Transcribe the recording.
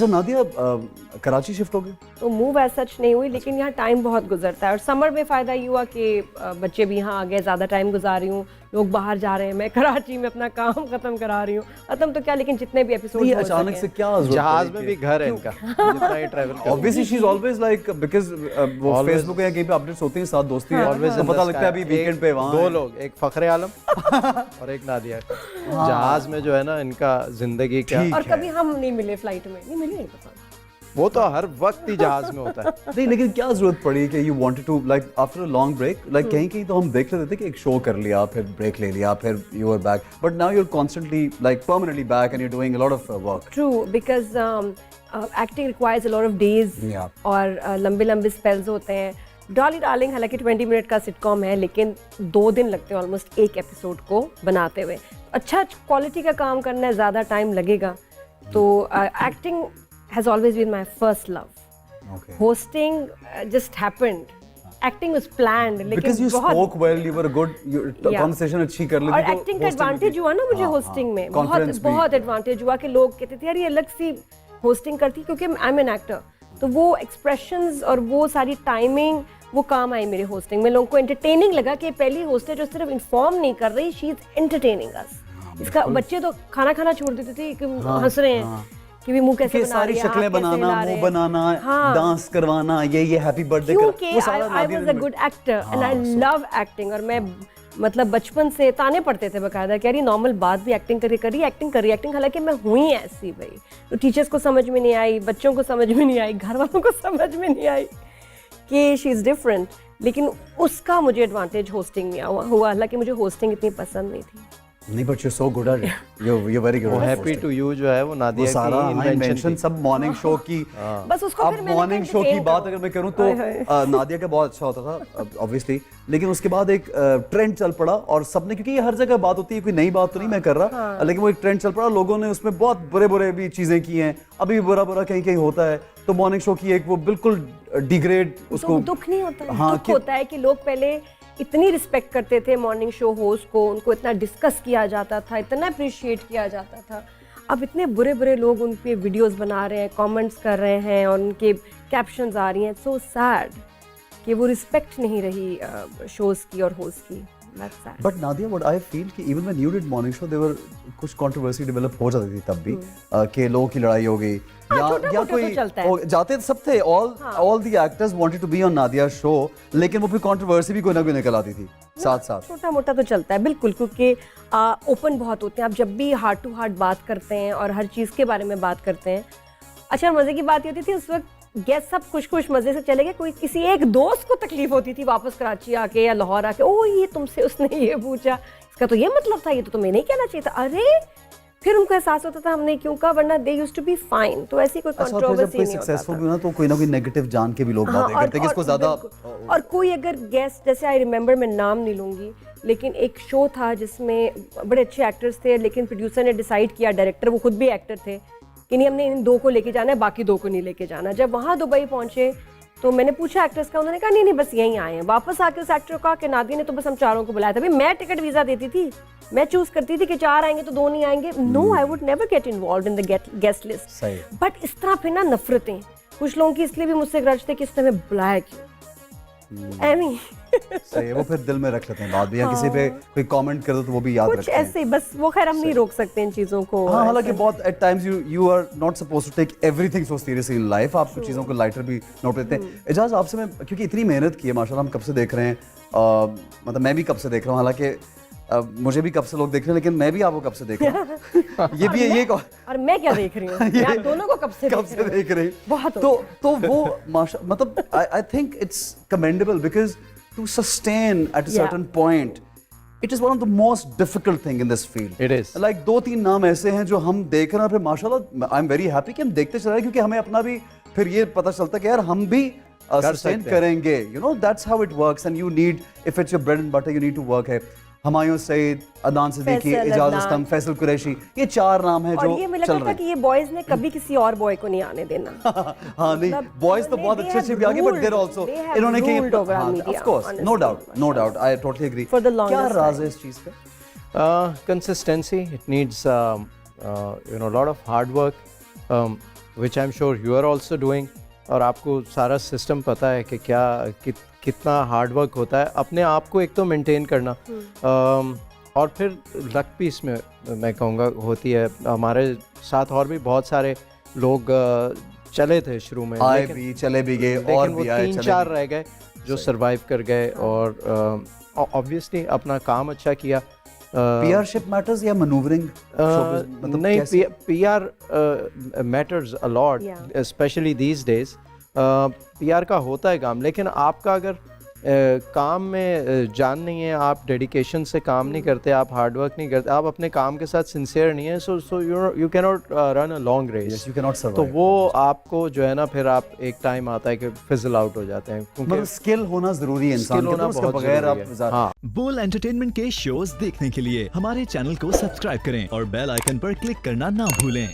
अच्छा नादिया, कराची शिफ्ट हो गई? तो मूव एज सच नहीं हुई, लेकिन यहाँ टाइम बहुत गुजरता है और समर में फ़ायदा ये हुआ कि बच्चे भी यहाँ आ गए, ज़्यादा टाइम गुजार रही हूँ, लोग बाहर जा रहे हैं, मैं कराची में अपना काम खत्म करा रही हूँ। खत्म तो क्या, लेकिन जितने भी एपिसोड ये अचानक से क्या जहाज में भी घर है इनका, जितना ही ट्रैवल कर। Obviously she is always like, because वो फेसबुक या कहीं पे अपडेट्स होती हैं, साथ दोस्ती है, ऑलवेज तो पता लगता है अभी वीकेंड पे वहाँ दो लोग, एक फखरे आलम और एक नादिया। जहाज में जो है ना इनका जिंदगी क्या, और कभी हम नहीं मिले, फ्लाइट में नहीं मिले, नहीं पता। वो तो हर वक्त ही जहाज में होता है। नहीं, लेकिन क्या जरूरत पड़ी कि you wanted to like after a long break, like कहीं कहीं तो हम देख लेते थे कि एक शो कर लिया, फिर ब्रेक ले लिया, फिर you are back, but now you are constantly like permanently back and you are doing a lot of work. True, because acting requires a lot of days और लंबे लंबे स्पेल्स होते हैं। डॉली डार्लिंग हालांकि 20 मिनट का सिटकॉम है, लेकिन 2 दिन लगते हैं ऑलमोस्ट एक एपिसोड को बनाते हुए। अच्छा क्वालिटी का काम करना है, ज़्यादा टाइम लगेगा। तो acting has always been my first love. Okay. Hosting just happened. Acting was planned. लेकिन Because you spoke well, you were good, conversation अच्छी कर लेती। और acting का advantage हुआ ना मुझे hosting में, बहुत advantage हुआ कि लोग कहते थे यार ये अलग सी hosting करती, क्योंकि I'm an actor, तो वो expressions और वो सारी timing वो काम आई मेरे hosting में। लोगों को entertaining लगा कि पहली host है जो सिर्फ inform नहीं कर रही, she is entertaining us। इसका बच्चे तो खाना खाना छोड़ देते थे कि हंस रहे हैं कि भी मुंह कैसे बना सारी शक्लें बनाना, मुंह बनाना, डांस करवाना, ये हैप्पी बर्थडे वो सारा I was a good actor and I love acting. और मैं मतलब बचपन से ताने पड़ते थे बकायदा कि यार ये नॉर्मल बात भी एक्टिंग करी एक्टिंग, हालांकि मैं हुई ऐसी भाई। तो टीचर्स को समझ में नहीं आई, बच्चों को समझ में नहीं आई, घर वालों को समझ में नहीं आई कि शी इज़ डिफरेंट, लेकिन उसका मुझे एडवांटेज होस्टिंग में हुआ। हालांकि मुझे होस्टिंग इतनी पसंद नहीं थी। नहीं, but you so good at it, you very good. Happy to you जो है वो नादिया की सारा इन्वेंशन सब मॉर्निंग शो की। बस उसको अब मॉर्निंग शो की बात अगर मैं करूं तो नादिया का बहुत अच्छा होता था ऑब्वियसली, लेकिन उसके बाद एक ट्रेंड चल पड़ा और सबने, क्योंकि ये हर जगह बात होती है, कोई नई बात तो नहीं मैं कर रहा, लेकिन वो एक ट्रेंड चल पड़ा, लोगों ने उसमें बहुत बुरे भी चीजें की हैं, अभी भी बुरा कहीं कहीं होता है। तो मॉर्निंग शो की एक वो बिल्कुल डिग्रेड, उसको दुख नहीं होता, दुख होता है कि लोग पहले इतनी रिस्पेक्ट करते थे मॉर्निंग शो होस्ट को, उनको इतना डिस्कस किया जाता था, इतना अप्रिशिएट किया जाता था। अब इतने बुरे लोग उन पे वीडियोस बना रहे हैं, कमेंट्स कर रहे हैं और उनके कैप्शंस आ रही हैं। सो सैड कि वो रिस्पेक्ट नहीं रही शोज की और होस्ट की। But Nadia, what I feel कि even when you did morning show there were कुछ कंट्रोवर्सी डेवलप हो जाती थी तब भी, कि लोगों की लड़ाई हो गई या कोई जाते सब थे, all the actors wanted to be on Nadia show, लेकिन वो फिर कंट्रोवर्सी भी कोई ना कोई निकल आती थी साथ। छोटा मोटा तो चलता है बिल्कुल, क्योंकि ओपन बहुत होते हैं। आप जब भी हार्ट टू हार्ट बात करते हैं और हर चीज़ के बारे में बात करते हैं। अच्छा मज़े की बात ये होती थी उस वक्त, गेस्ट सब खुश मजे से चले गए, कोई किसी एक दोस्त को तकलीफ होती थी वापस कराची आके या लाहौर आके, ओ ये तुमसे उसने ये पूछा, इसका तो ये मतलब था, ये तो तुम्हें नहीं कहना चाहिए था। अरे फिर उनको एहसास होता था हमने क्यों कहा, वरना they used to be fine. तो ऐसी कोई कंट्रोवर्सी नहीं होता था। सक्सेसफुल भी ना तो कोई ना कोई नेगेटिव जान के भी लोग बातें करते हैं कि इसको ज्यादा। और कोई अगर गेस्ट, जैसे आई रिमेंबर, मैं नाम नहीं लूंगी, लेकिन एक शो था जिसमें बड़े अच्छे एक्टर्स थे, लेकिन प्रोड्यूसर ने डिसाइड किया, डायरेक्टर वो खुद भी एक्टर थे, कि नहीं हमने इन 2 को लेके जाना है, बाकी 2 को नहीं लेके जाना। जब वहाँ दुबई पहुँचे तो मैंने पूछा एक्टर्स का, उन्होंने कहा नहीं बस यहीं आए हैं। वापस आके उस एक्टर का कि नादिया ने तो बस हम 4 को बुलाया था। भाई मैं टिकट वीज़ा देती थी, मैं चूज करती थी कि 4 आएंगे तो 2 नहीं आएंगे। No, I would never get involve in the guest list. But इस तरह फिर ना नफरतें कुछ लोगों की इसलिए भी मुझसे ग्रज थे कि इसने हमें बुलाया क्यों। सही है, वो फिर दिल में रख लेते हैं बाद में, या किसी पे कोई कमेंट कर दो तो वो भी याद रखते हैं ऐसे। बस वो खैर हम नहीं रोक सकते इन चीज़ों को। हाँ, हालांकि बहुत at times you are not supposed to take everything so seriously in life. आप कुछ चीज़ों को लाइटर भी नोट लेते हैं। एजाज, आपसे मैं, क्योंकि इतनी मेहनत की है माशाल्लाह, हम कब से देख रहे हैं, मतलब मैं भी कब से देख रहा हूँ, हालांकि मुझे भी कब से लोग देख रहे हैं, लेकिन मैं भी आपको कब से देख रहा हूँ। ये भी ये और मैं क्या देख रही हूँ, आप दोनों को कब से देख रहे हैं बहुत। तो वो मतलब I think it's commendable, because to sustain at a certain point, it is one of the most difficult thing in this field. It is. Like 2-3 नाम ऐसे हैं जो हम देख रहे हैं, फिर माशाल्लाह आई एम वेरी हैप्पी कि हम देखते चल रहे हैं, क्योंकि हमें अपना भी फिर ये पता चलता है कि यार हम भी सस्टेन करेंगे, you know, that's how it works. And you need, if it's your bread and butter, you need to work है। हुमायूं सईद, अदनान सिद्दीकी, एजाज अस्लम, फैसल कुरैशी, ये 4 नाम हैं जो चल रहे हैं। और ये मुझे लगता है कि ये बॉयज ने कभी किसी और बॉय को नहीं आने देना। हाँ नहीं, बॉयज तो बहुत अच्छे भी आगे, बट देयर आल्सो इन्होंने की, of course, no doubt, I totally agree. क्या राज है इस चीज का? Consistency, it needs you know lot of hard work, which I am sure you are also doing, और आपको सारा सिस्टम पता है कि कितना हार्ड वर्क होता है अपने आप को एक तो मेंटेन करना, और फिर लक भी इसमें मैं कहूँगा होती है। हमारे साथ और भी बहुत सारे लोग चले थे शुरू में, आए भी चले भी गए और लेकिन वो भी आए 3-4 रह गए जो सरवाइव कर गए, और ऑब्वियसली अपना काम अच्छा किया। पीआरशिप मैटर्स या मैनूवरिंग? नहीं, PR matters a lot, Yeah. Specially these days. PR का होता है काम, लेकिन आपका अगर काम में जान नहीं है, आप डेडिकेशन से काम नहीं करते, आप हार्ड वर्क नहीं करते, आप अपने काम के साथ सिंसियर नहीं है, so you can not run a long race, you can not तो सर्वाइव। वो आपको जो है ना फिर आप एक टाइम आता है कि फिजल आउट हो जाते हैं, मतलब क्योंकि स्किल होना जरूरी है इंसान स्किल के, होना तो उसके बहुत बगैर जरूरी आप है। ज़्यादा- हाँ, बोल एंटरटेनमेंट के शोज देखने के लिए हमारे चैनल को सब्सक्राइब करें और बेल आइकन पर क्लिक करना ना भूलें।